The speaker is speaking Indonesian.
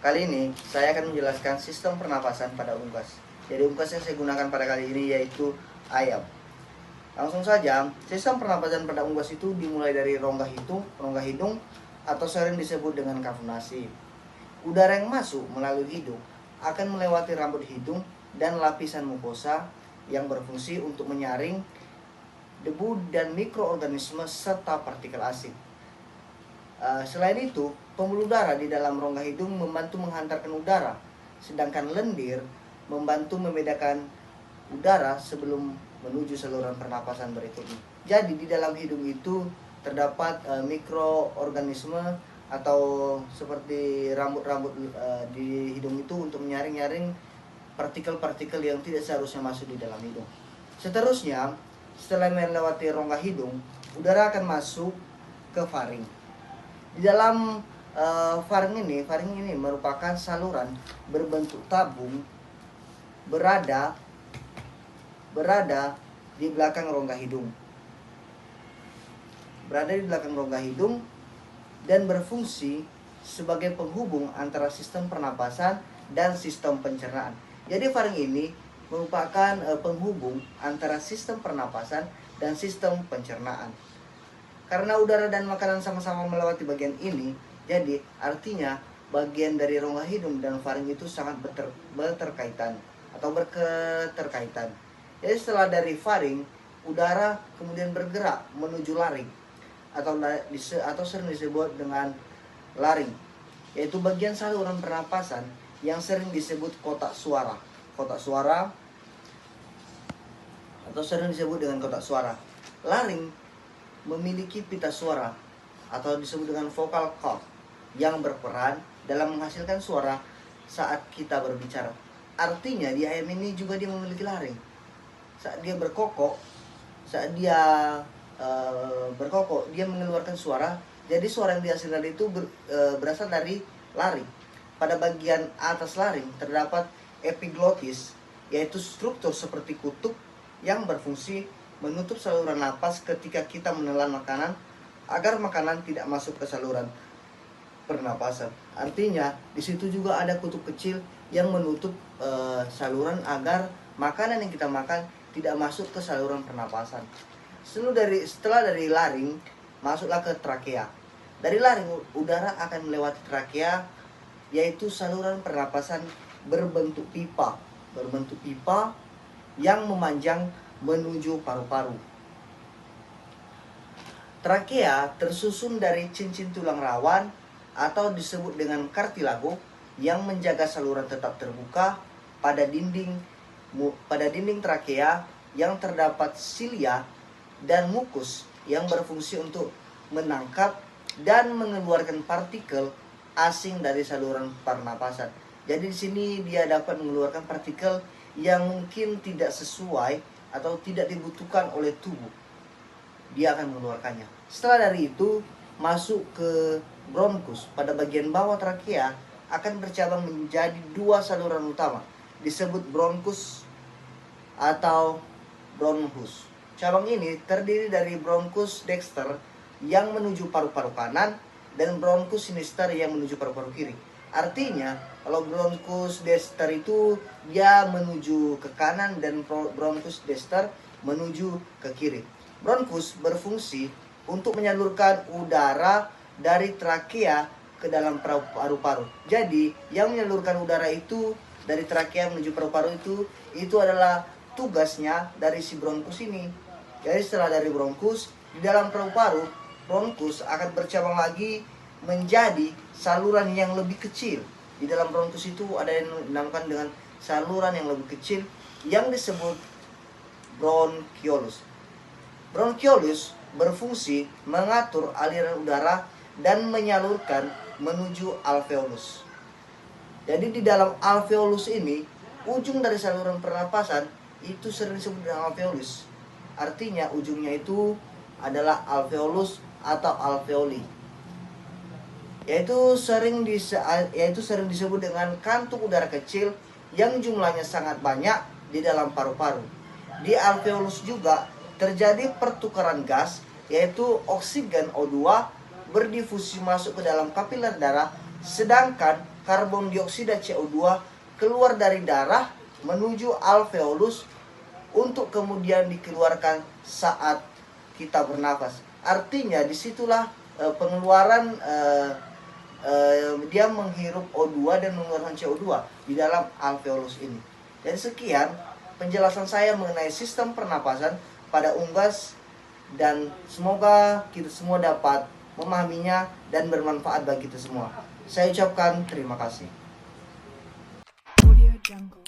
Kali ini saya akan menjelaskan sistem pernapasan pada unggas. Jadi unggas yang saya gunakan pada kali ini yaitu ayam. Langsung saja, sistem pernapasan pada unggas itu dimulai dari rongga hidung atau sering disebut dengan kavernasi. Udara yang masuk melalui hidung akan melewati rambut hidung dan lapisan mukosa yang berfungsi untuk menyaring debu dan mikroorganisme serta partikel asing. Selain itu, pembuluh darah di dalam rongga hidung membantu menghantarkan udara, sedangkan lendir membantu membedakan udara sebelum menuju saluran pernapasan berikutnya. Jadi di dalam hidung itu terdapat mikroorganisme atau seperti rambut-rambut di hidung itu untuk menyaring-nyaring partikel-partikel yang tidak seharusnya masuk di dalam hidung. Seterusnya, setelah melewati rongga hidung, udara akan masuk ke faring. Di dalam faring ini merupakan saluran berbentuk tabung berada di belakang rongga hidung. Berada di belakang rongga hidung dan berfungsi sebagai penghubung antara sistem pernapasan dan sistem pencernaan. Jadi faring ini merupakan penghubung antara sistem pernapasan dan sistem pencernaan. Karena udara dan makanan sama-sama melewati bagian ini, jadi artinya bagian dari rongga hidung dan faring itu sangat berketerkaitan. Jadi setelah dari faring, udara kemudian bergerak menuju laring atau sering disebut dengan laring, yaitu bagian saluran pernapasan yang sering disebut kotak suara atau sering disebut dengan kotak suara. Laring memiliki pita suara atau disebut dengan vocal cord yang berperan dalam menghasilkan suara saat kita berbicara. Artinya di ayam ini juga dia memiliki laring. Saat dia berkokok, dia mengeluarkan suara. Jadi suara yang dihasilkan itu berasal dari laring. Pada bagian atas laring terdapat epiglotis, yaitu struktur seperti kutub yang berfungsi menutup saluran napas ketika kita menelan makanan agar makanan tidak masuk ke saluran pernapasan. Artinya di situ juga ada kutub kecil yang menutup saluran agar makanan yang kita makan tidak masuk ke saluran pernapasan. Setelah dari laring masuklah ke trakea. Dari laring udara akan melewati trakea, yaitu saluran pernapasan berbentuk pipa yang memanjang menuju paru-paru. Trakea tersusun dari cincin tulang rawan atau disebut dengan kartilago yang menjaga saluran tetap terbuka. Pada dinding trakea yang terdapat silia dan mukus yang berfungsi untuk menangkap dan mengeluarkan partikel asing dari saluran pernapasan. Jadi di sini dia dapat mengeluarkan partikel yang mungkin tidak sesuai atau tidak dibutuhkan oleh tubuh. Dia akan mengeluarkannya. Setelah dari itu masuk ke bronkus. Pada bagian bawah trakea akan bercabang menjadi dua saluran utama, disebut bronkus atau bronchus. Cabang ini terdiri dari bronkus dexter yang menuju paru-paru kanan dan bronkus sinister yang menuju paru-paru kiri. Artinya kalau bronkus dexter itu dia menuju ke kanan dan bronkus dexter menuju ke kiri. Bronkus berfungsi untuk menyalurkan udara dari trakea ke dalam paru-paru. Jadi yang menyalurkan udara itu dari trakea menuju paru-paru itu adalah tugasnya dari si bronkus ini. Jadi setelah dari bronkus, di dalam paru-paru, bronkus akan bercabang lagi menjadi saluran yang lebih kecil. Di dalam bronkus itu ada yang dinamakan dengan saluran yang lebih kecil yang disebut bronchiolus. Bronchiolus berfungsi mengatur aliran udara dan menyalurkan menuju alveolus. Jadi di dalam alveolus ini, ujung dari saluran pernapasan itu sering disebut dengan alveolus. Artinya ujungnya itu adalah alveolus atau alveoli. Yaitu sering disebut dengan kantung udara kecil yang jumlahnya sangat banyak di dalam paru-paru. Di alveolus juga terjadi pertukaran gas, yaitu oksigen O2 berdifusi masuk ke dalam kapiler darah Sedangkan karbon dioksida CO2 keluar dari darah menuju alveolus untuk kemudian dikeluarkan saat kita bernafas. Artinya disitulah pengeluaran dia menghirup O2 dan mengeluarkan CO2 di dalam alveolus ini. Jadi sekian penjelasan saya mengenai sistem pernapasan pada unggas, dan semoga kita semua dapat memahaminya dan bermanfaat bagi kita semua. Saya ucapkan terima kasih. Audio Jungle.